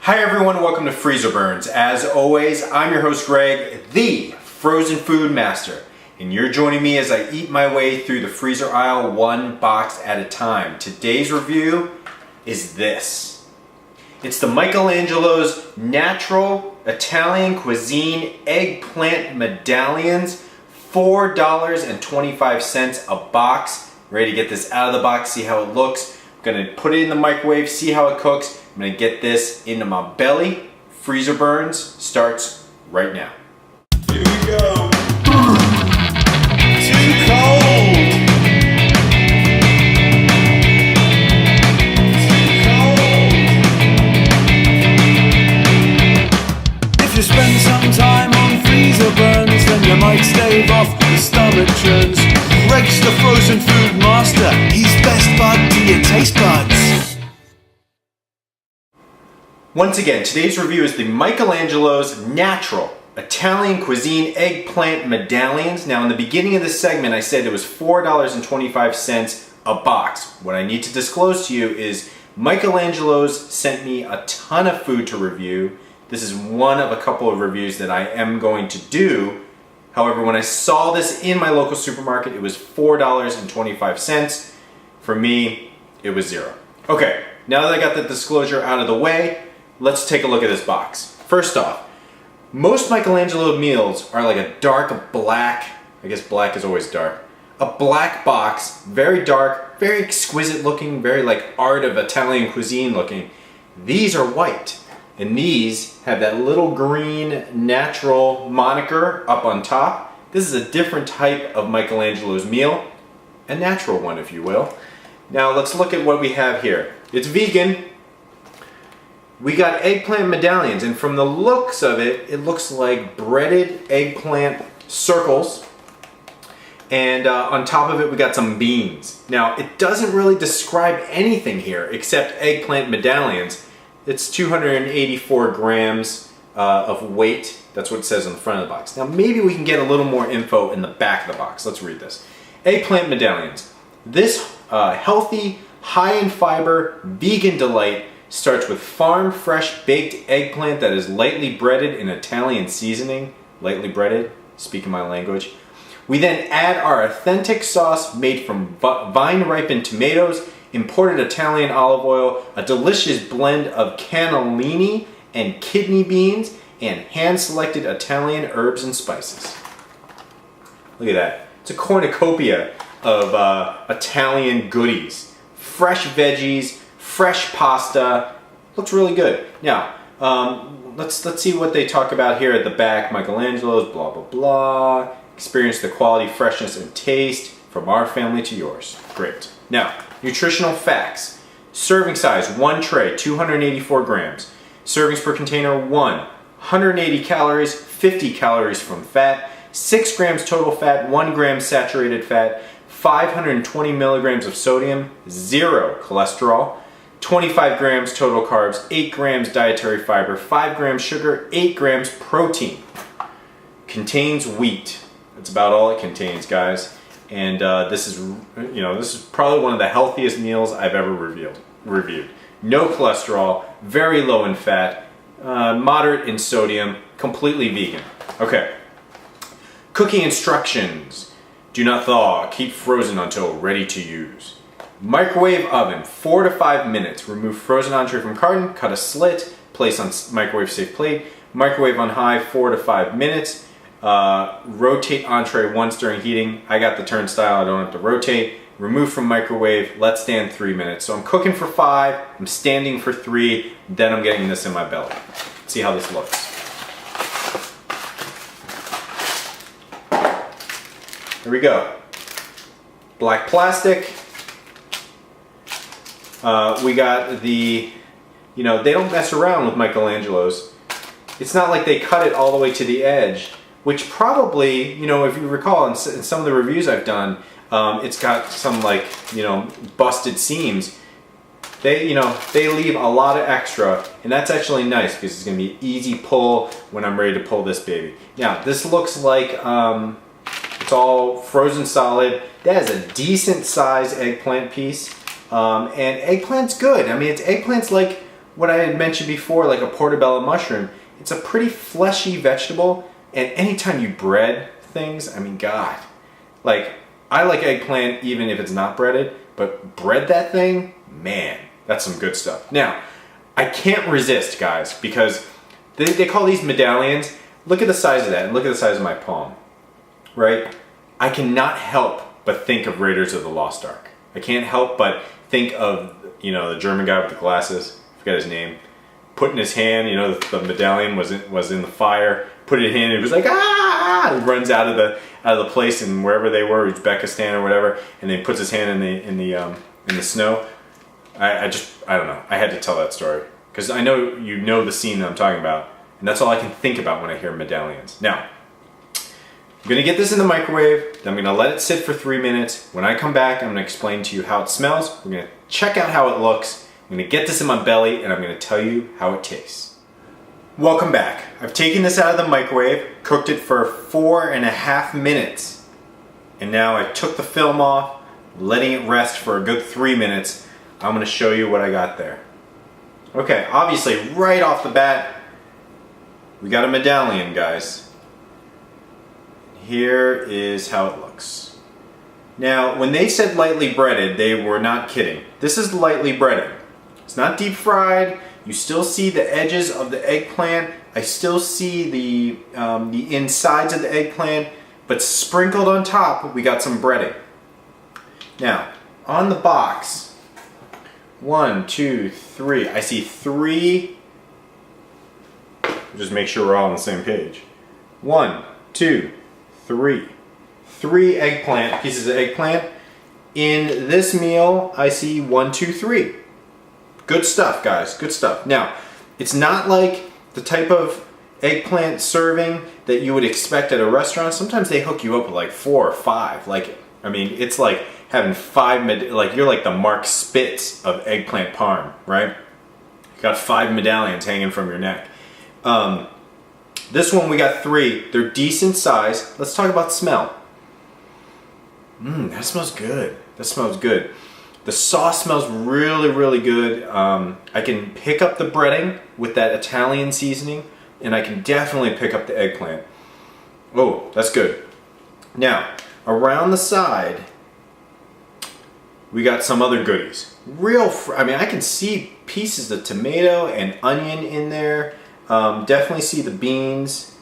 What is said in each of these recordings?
Hi everyone, welcome to Freezerburns. As always, I'm your host Greg, the frozen food master. And you're joining me as I eat my way through the freezer aisle one box at a time. Today's review is this. It's the Michelangelo's Natural Italian Cuisine Eggplant Medallions, $4.25 a box. Ready to get this out of the box, see how it looks. I'm gonna put it in the microwave, see how it cooks. I'm gonna get this into my belly. Freezerburns starts right now. Here we go. Too cold. Too cold. If you spend some time on Freezerburns, then you might stave off the stomach churns. Greg's the frozen food master. He's best bud to your taste buds. Once again, today's review is the Michelangelo's Natural Italian Cuisine Eggplant Medallions. Now in the beginning of this segment I said it was $4.25 a box. What I need to disclose to you is Michelangelo's sent me a ton of food to review. This is one of a couple of reviews that I am going to do. However, when I saw this in my local supermarket, it was $4.25. For me, it was zero. Okay, now that I got the disclosure out of the way, let's take a look at this box. First off, most Michelangelo meals are like a dark black, I guess black is always dark, a black box, very dark, very exquisite looking, very like art of Italian cuisine looking. These are white, and these have that little green natural moniker up on top. This is a different type of Michelangelo's meal, a natural one if you will. Now let's look at what we have here. It's vegan. We got eggplant medallions, and from the looks of it, it looks like breaded eggplant circles. And on top of it, we got some beans. Now, it doesn't really describe anything here except eggplant medallions. It's 284 grams of weight. That's what it says on the front of the box. Now, maybe we can get a little more info in the back of the box. Let's read this. Eggplant medallions. This healthy, high in fiber, vegan delight starts with farm fresh baked eggplant that is lightly breaded in Italian seasoning. Lightly breaded, speaking my language. We then add our authentic sauce made from vine ripened tomatoes, imported Italian olive oil, a delicious blend of cannellini and kidney beans, and hand selected Italian herbs and spices. Look at that. It's a cornucopia of Italian goodies. Fresh veggies, fresh pasta, looks really good. Now, let's see what they talk about here at the back. Michelangelo's, blah, blah, blah. Experience the quality, freshness, and taste from our family to yours. Great. Now, nutritional facts. Serving size, 1 tray, 284 grams. Servings per container, 1. 180 calories, 50 calories from fat. 6 grams total fat, 1 gram saturated fat. 520 milligrams of sodium, 0 cholesterol. 25 grams total carbs, 8 grams dietary fiber, 5 grams sugar, 8 grams protein. Contains wheat. That's about all it contains, guys. And this is probably one of the healthiest meals I've ever reviewed. No cholesterol, very low in fat, moderate in sodium, completely vegan. Okay. Cooking instructions. Do not thaw, keep frozen until ready to use. Microwave oven, 4 to 5 minutes. Remove frozen entree from carton, cut a slit, place on microwave safe plate. Microwave on high, 4 to 5 minutes. Rotate entree once during heating. I got the turnstile, I don't have to rotate. Remove from microwave, let stand 3 minutes. So I'm cooking for 5, I'm standing for 3, then I'm getting this in my belly. Let's see how this looks. Here we go. Black plastic. We got the, they don't mess around with Michelangelo's. It's not like they cut it all the way to the edge, which probably, if you recall in some of the reviews I've done, it's got some busted seams. They leave a lot of extra, and that's actually nice because it's gonna be easy pull when I'm ready to pull this baby. Now, this looks like it's all frozen solid. That is a decent size eggplant piece. And eggplant's good. I mean, eggplant's like what I had mentioned before, like a portobello mushroom, it's a pretty fleshy vegetable, and anytime you bread things, I mean, God, like, I like eggplant even if it's not breaded, but bread that thing, man, that's some good stuff. Now, I can't resist, guys, because they call these medallions. Look at the size of that, and look at the size of my palm, right? I cannot help but think of Raiders of the Lost Ark. I can't help but think of, you know, the German guy with the glasses, I forgot his name, putting his hand, you know, the medallion was in the fire, put it in, it was like, ah! He runs out of the place and wherever they were, Uzbekistan or whatever, and then puts his hand in the snow. I don't know. I had to tell that story because I know you know the scene that I'm talking about, and that's all I can think about when I hear medallions. Now, I'm gonna get this in the microwave. Then I'm gonna let it sit for 3 minutes. When I come back, I'm gonna explain to you how it smells. We're gonna check out how it looks. I'm gonna get this in my belly, and I'm gonna tell you how it tastes. Welcome back. I've taken this out of the microwave, cooked it for 4.5 minutes, and now I took the film off, letting it rest for a good 3 minutes. I'm gonna show you what I got there. Okay, obviously, right off the bat, we got a medallion, guys. Here is how it looks. Now, when they said lightly breaded, they were not kidding. This is lightly breaded. It's not deep fried. You still see the edges of the eggplant. I still see the insides of the eggplant, but sprinkled on top, we got some breading. Now, on the box, 1, 2, 3. I see 3. Just make sure we're all on the same page. 1, 2, 3. 3 eggplant, pieces of eggplant. In this meal, I see 1, 2, 3. Good stuff, guys, good stuff. Now, it's not like the type of eggplant serving that you would expect at a restaurant. Sometimes they hook you up with like 4 or 5. Like, I mean, it's like having 5, like you're like the Mark Spitz of eggplant parm, right? You got 5 medallions hanging from your neck. This one we got 3. They're decent size. Let's talk about smell. That smells good. That smells good. The sauce smells really, really good. I can pick up the breading with that Italian seasoning, and I can definitely pick up the eggplant. Oh, that's good. Now, around the side, we got some other goodies. I mean, I can see pieces of tomato and onion in there. Definitely see the beans.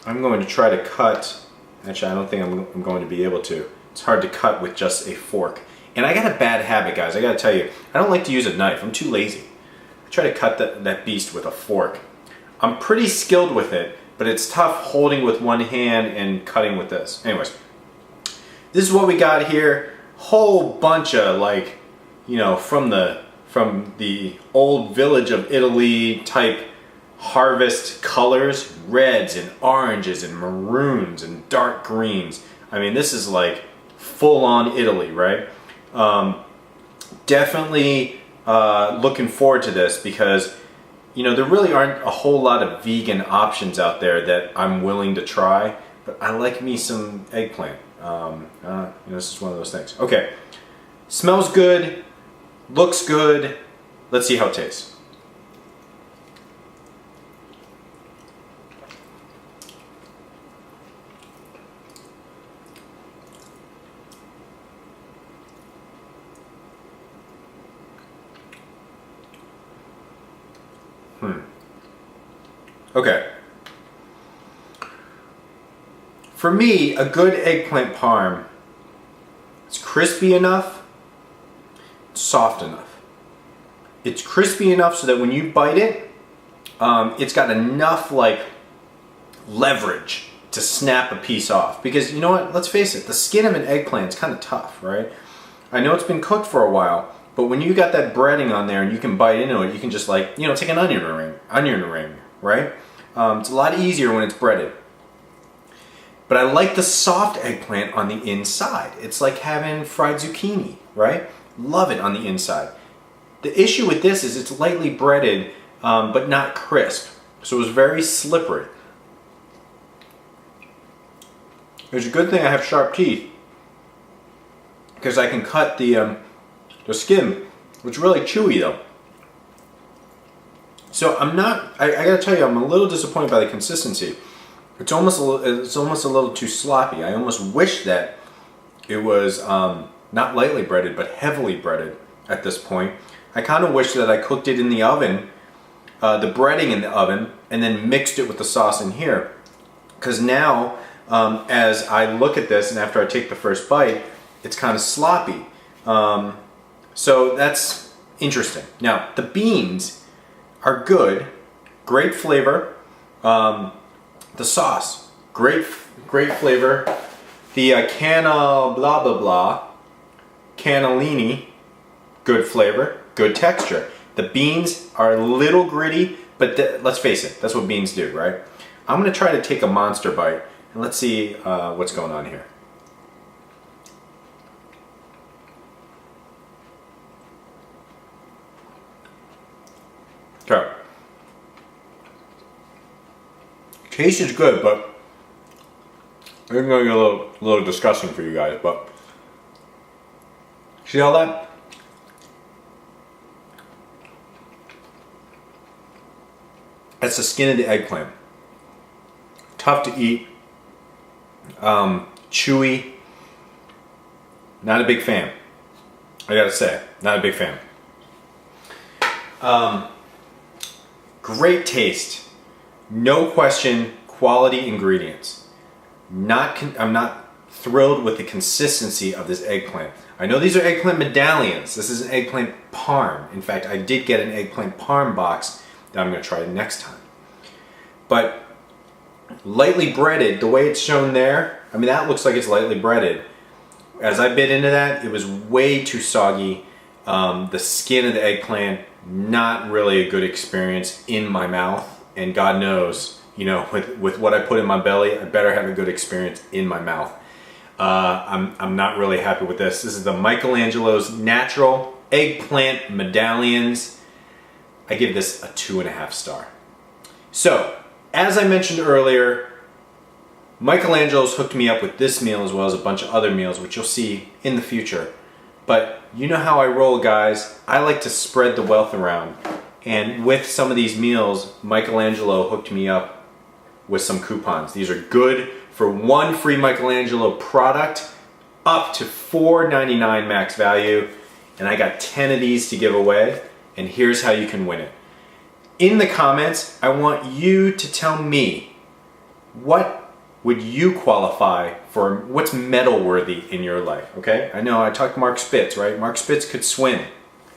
I'm going to try to cut. Actually, I don't think I'm going to be able to. It's hard to cut with just a fork. And I got a bad habit, guys. I got to tell you, I don't like to use a knife. I'm too lazy. I try to cut that beast with a fork. I'm pretty skilled with it, but it's tough holding with one hand and cutting with this. Anyways, this is what we got here. Whole bunch of, like, you know, from the old village of Italy type harvest colors, reds and oranges and maroons and dark greens. I mean, this is like full on Italy, right? Definitely looking forward to this because, you know, there really aren't a whole lot of vegan options out there that I'm willing to try, but I like me some eggplant. You know, this is one of those things. Okay, smells good. Looks good. Let's see how it tastes. Okay. For me, a good eggplant parm, it's crispy enough, soft enough. It's crispy enough so that when you bite it, it's got enough like leverage to snap a piece off. Because you know what, let's face it, the skin of an eggplant is kind of tough, right? I know it's been cooked for a while, but when you got that breading on there and you can bite into it, you can just like, you know, take an onion ring, right? It's a lot easier when it's breaded. But I like the soft eggplant on the inside. It's like having fried zucchini, right? Love it on the inside. The issue with this is it's lightly breaded, but not crisp. So it's very slippery. It's a good thing I have sharp teeth because I can cut the skin It's really chewy though. So I gotta tell you, I'm a little disappointed by the consistency. It's almost a little too sloppy. I almost wish that it was not lightly breaded, but heavily breaded at this point. I kind of wish that I cooked it in the oven, the breading in the oven, and then mixed it with the sauce in here. Because now, as I look at this and after I take the first bite, it's kind of sloppy. So that's interesting. Now, the beans are good, great flavor. The sauce, great flavor. The canna blah blah blah, cannellini, good flavor, good texture. The beans are a little gritty, but let's face it, that's what beans do, right? I'm gonna try to take a monster bite and let's see what's going on here. Okay. Taste is good, but it's gonna get a little disgusting for you guys, but see all that? That's the skin of the eggplant. Tough to eat, chewy. Not a big fan. I gotta say, not a big fan. Great taste. No question, quality ingredients. I'm not thrilled with the consistency of this eggplant. I know these are eggplant medallions. This is an eggplant parm. In fact, I did get an eggplant parm box that I'm going to try next time. But lightly breaded, the way it's shown there, I mean, that looks like it's lightly breaded. As I bit into that, it was way too soggy. The skin of the eggplant, not really a good experience in my mouth. And God knows, you know, with what I put in my belly, I better have a good experience in my mouth. I'm not really happy with this. This is the Michelangelo's Natural Eggplant Medallions. I give this a 2.5 star. So, as I mentioned earlier, Michelangelo's hooked me up with this meal as well as a bunch of other meals, which you'll see in the future. But you know how I roll, guys. I like to spread the wealth around. And with some of these meals, Michelangelo hooked me up with some coupons. These are good for one free Michelangelo product, up to $4.99 max value. And I got 10 of these to give away. And here's how you can win it. In the comments, I want you to tell me, what would you qualify for? What's medal worthy in your life, okay? I know I talked to Mark Spitz, right? Mark Spitz could swim,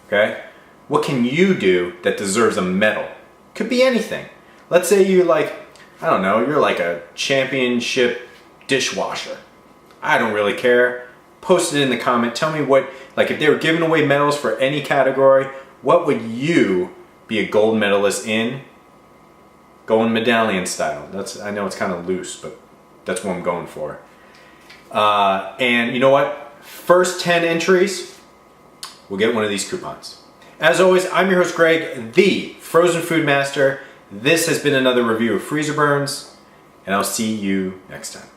okay? What can you do that deserves a medal? Could be anything. Let's say you're like, I don't know, you're like a championship dishwasher. I don't really care. Post it in the comment. Tell me what, like if they were giving away medals for any category, what would you be a gold medalist in? Going medallion style. I know it's kind of loose, but that's what I'm going for. And you know what? First 10 entries will get one of these coupons. As always, I'm your host, Greg, the Frozen Food Master. This has been another review of Freezerburns, and I'll see you next time.